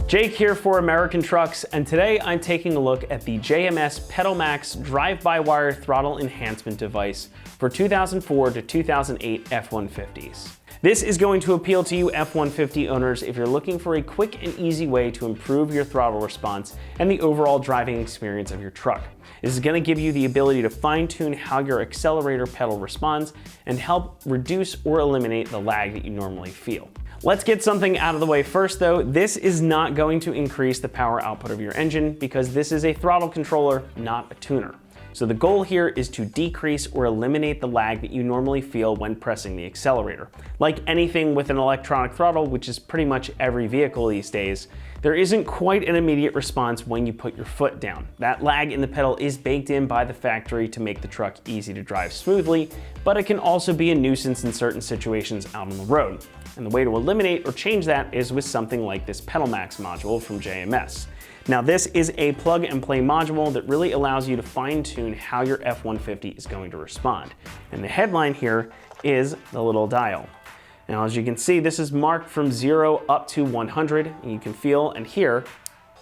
Jake here for American Trucks, and today I'm taking a look at the JMS PedalMax drive-by-wire throttle enhancement device for 2004 to 2008 F-150s. This is going to appeal to you F-150 owners if you're looking for a quick and easy way to improve your throttle response and the overall driving experience of your truck. This is going to give you the ability to fine-tune how your accelerator pedal responds and help reduce or eliminate the lag that you normally feel. Let's get something out of the way first though. This is not going to increase the power output of your engine because this is a throttle controller, not a tuner. So the goal here is to decrease or eliminate the lag that you normally feel when pressing the accelerator. Like anything with an electronic throttle, which is pretty much every vehicle these days, there isn't quite an immediate response when you put your foot down. That lag in the pedal is baked in by the factory to make the truck easy to drive smoothly, but it can also be a nuisance in certain situations out on the road. And the way to eliminate or change that is with something like this PedalMax module from JMS. Now this is a plug and play module that really allows you to fine tune how your F-150 is going to respond. And the headline here is the little dial. Now as you can see, this is marked from 0 up to 100, and you can feel and hear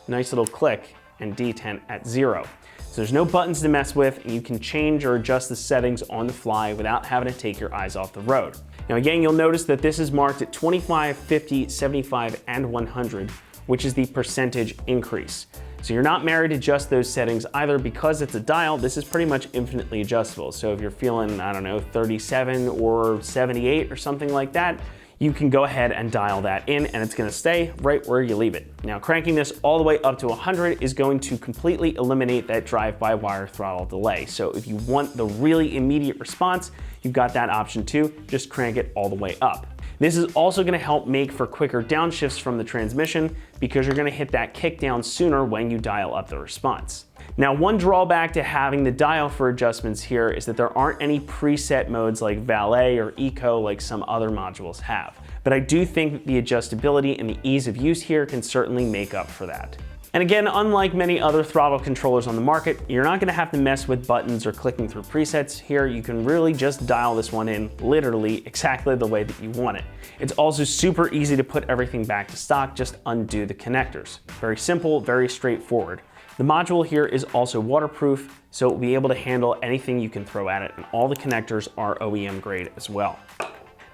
a nice little click and detent at 0. So there's no buttons to mess with, and you can change or adjust the settings on the fly without having to take your eyes off the road. Now again, you'll notice that this is marked at 25, 50, 75, and 100, which is the percentage increase. So you're not married to just those settings either. Because it's a dial, this is pretty much infinitely adjustable. So if you're feeling, I don't know, 37 or 78 or something like that, you can go ahead and dial that in and it's gonna stay right where you leave it. Now cranking this all the way up to 100 is going to completely eliminate that drive-by-wire throttle delay. So if you want the really immediate response, you've got that option too. Just crank it all the way up. This is also going to help make for quicker downshifts from the transmission because you're going to hit that kick down sooner when you dial up the response. Now, one drawback to having the dial for adjustments here is that there aren't any preset modes like Valet or Eco like some other modules have. But I do think that the adjustability and the ease of use here can certainly make up for that. And again, unlike many other throttle controllers on the market, you're not gonna have to mess with buttons or clicking through presets. Here, you can really just dial this one in literally exactly the way that you want it. It's also super easy to put everything back to stock, just undo the connectors. Very simple, very straightforward. The module here is also waterproof, so it will be able to handle anything you can throw at it, and all the connectors are OEM grade as well.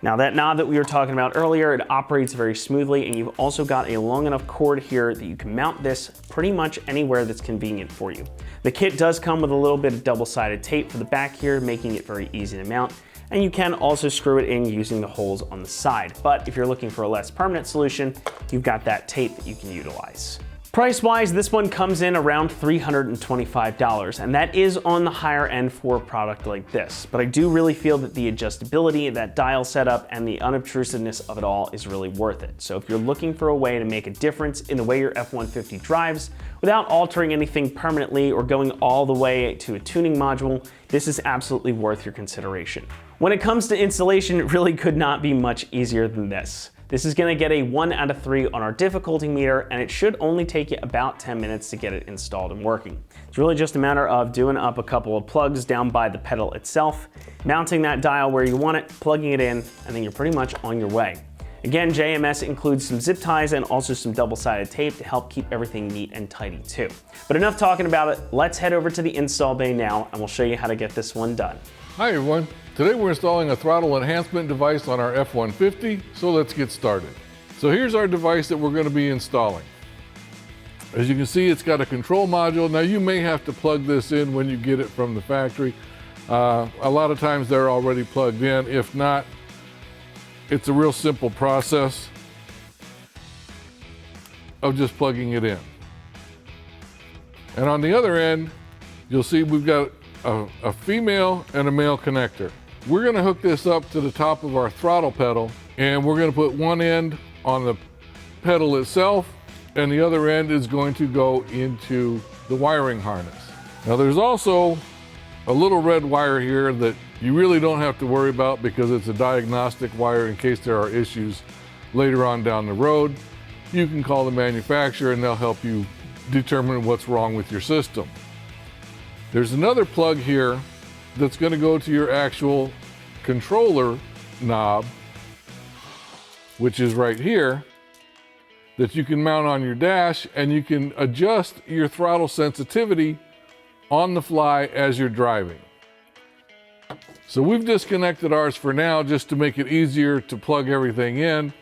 Now that knob that we were talking about earlier, it operates very smoothly, and you've also got a long enough cord here that you can mount this pretty much anywhere that's convenient for you. The kit does come with a little bit of double-sided tape for the back here, making it very easy to mount, and you can also screw it in using the holes on the side. But if you're looking for a less permanent solution, you've got that tape that you can utilize. Price-wise, this one comes in around $325, and that is on the higher end for a product like this. But I do really feel that the adjustability, that dial setup, and the unobtrusiveness of it all is really worth it. So if you're looking for a way to make a difference in the way your F-150 drives without altering anything permanently or going all the way to a tuning module, this is absolutely worth your consideration. When it comes to installation, it really could not be much easier than this. This is gonna get a 1 out of 3 on our difficulty meter, and it should only take you about 10 minutes to get it installed and working. It's really just a matter of doing up a couple of plugs down by the pedal itself, mounting that dial where you want it, plugging it in, and then you're pretty much on your way. Again, JMS includes some zip ties and also some double-sided tape to help keep everything neat and tidy too. But enough talking about it, let's head over to the install bay now, and we'll show you how to get this one done. Hi everyone. Today we're installing a throttle enhancement device on our F-150, so let's get started. So here's our device that we're going to be installing. As you can see, it's got a control module. Now you may have to plug this in when you get it from the factory. A lot of times they're already plugged in. If not, it's a real simple process of just plugging it in. And on the other end, you'll see we've got a female and a male connector. We're going to hook this up to the top of our throttle pedal, and we're going to put one end on the pedal itself, and the other end is going to go into the wiring harness. Now there's also a little red wire here that you really don't have to worry about because it's a diagnostic wire in case there are issues later on down the road. You can call the manufacturer and they'll help you determine what's wrong with your system. There's another plug here that's going to go to your actual controller knob, which is right here. that you can mount on your dash, and you can adjust your throttle sensitivity on the fly as you're driving. So we've disconnected ours for now just to make it easier to plug everything in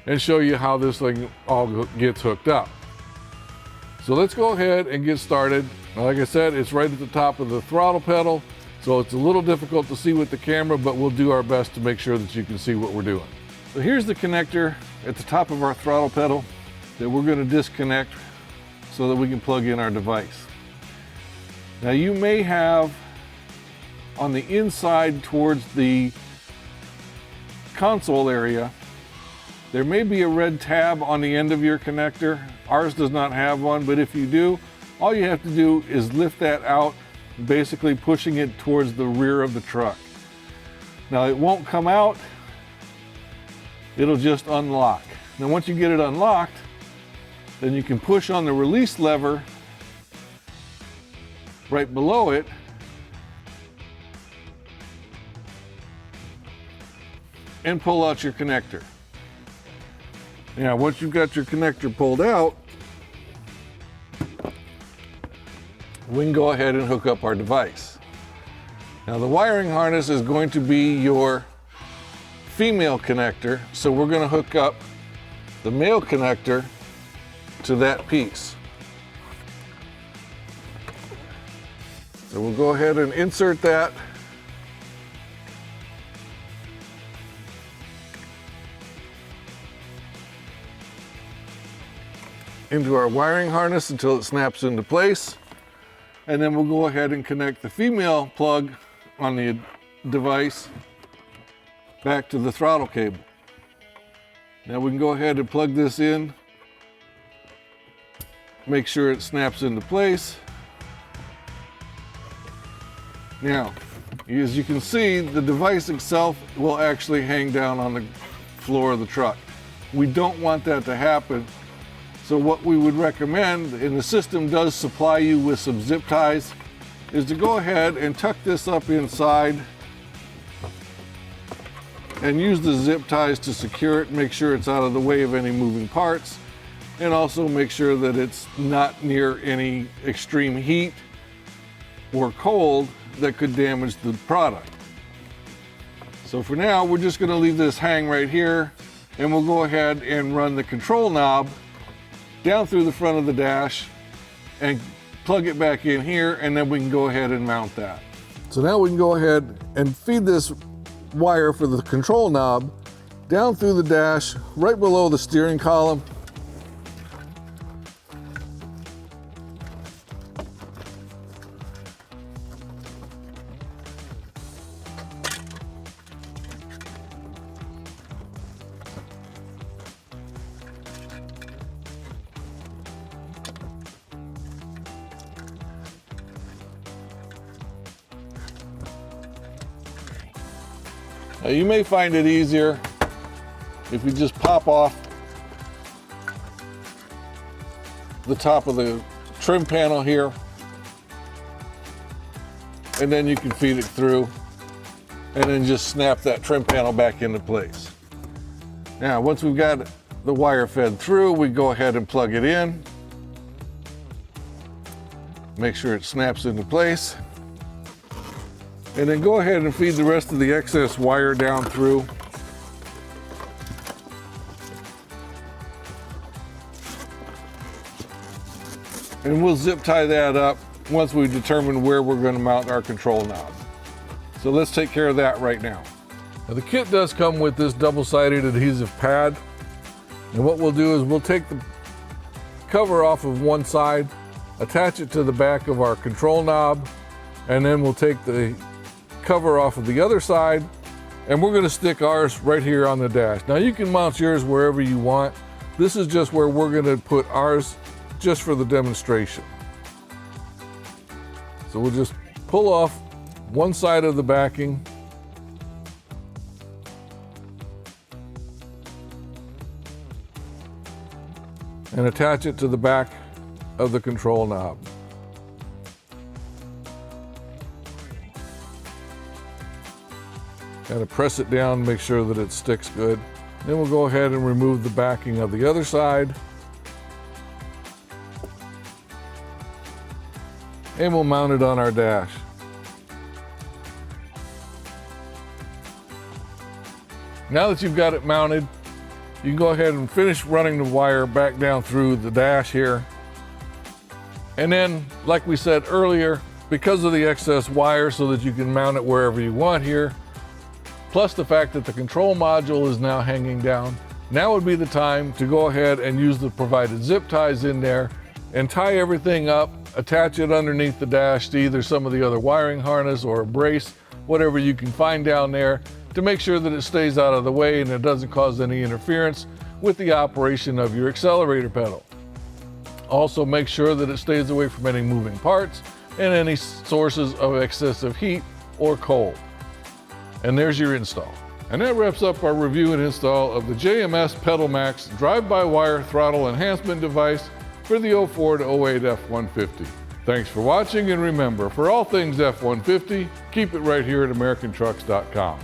and show you how this thing all gets hooked up. So let's go ahead and get started. Like I said, it's right at the top of the throttle pedal, so it's a little difficult to see with the camera, but we'll do our best to make sure that you can see what we're doing. So here's the connector at the top of our throttle pedal that we're going to disconnect so that we can plug in our device. Now you may have on the inside towards the console area, there may be a red tab on the end of your connector. Ours does not have one, but if you do, all you have to do is lift that out, basically pushing it towards the rear of the truck. Now it won't come out, it'll just unlock. Now once you get it unlocked, then you can push on the release lever right below it, and pull out your connector. Now, once you've got your connector pulled out, we can go ahead and hook up our device. Now, the wiring harness is going to be your female connector, so we're going to hook up the male connector to that piece. So we'll go ahead and insert that. Into our wiring harness until it snaps into place. And then we'll go ahead and connect the female plug on the device back to the throttle cable. Now we can go ahead and plug this in, make sure it snaps into place. Now, as you can see, the device itself will actually hang down on the floor of the truck. We don't want that to happen. So what we would recommend, and the system does supply you with some zip ties, is to go ahead and tuck this up inside and use the zip ties to secure it, make sure it's out of the way of any moving parts, and also make sure that it's not near any extreme heat or cold that could damage the product. So for now, we're just going to leave this hang right here, and we'll go ahead and run the control knob down through the front of the dash and plug it back in here, and then we can go ahead and mount that. So now we can go ahead and feed this wire for the control knob down through the dash, right below the steering column. Now you may find it easier if you just pop off the top of the trim panel here, and then you can feed it through and then just snap that trim panel back into place. Now, once we've got the wire fed through, we go ahead and plug it in. Make sure it snaps into place. And then go ahead and feed the rest of the excess wire down through. And we'll zip tie that up once we determine where we're going to mount our control knob. So let's take care of that right now. Now the kit does come with this double-sided adhesive pad. And what we'll do is we'll take the cover off of one side, attach it to the back of our control knob, and then we'll take the cover off of the other side, and we're going to stick ours right here on the dash. Now you can mount yours wherever you want. This is just where we're going to put ours just for the demonstration. So we'll just pull off one side of the backing, and attach it to the back of the control knob. Kind of press it down, make sure that it sticks good. Then we'll go ahead and remove the backing of the other side. and we'll mount it on our dash. Now that you've got it mounted, you can go ahead and finish running the wire back down through the dash here. And then, like we said earlier, because of the excess wire so that you can mount it wherever you want here, plus the fact that the control module is now hanging down, now would be the time to go ahead and use the provided zip ties in there and tie everything up, attach it underneath the dash to either some of the other wiring harness or a brace, whatever you can find down there, to make sure that it stays out of the way and it doesn't cause any interference with the operation of your accelerator pedal. Also make sure that it stays away from any moving parts and any sources of excessive heat or cold. And there's your install. And that wraps up our review and install of the JMS PedalMax drive-by-wire throttle enhancement device for the 04 to 08 F-150. Thanks for watching, and remember, for all things F-150, keep it right here at AmericanTrucks.com.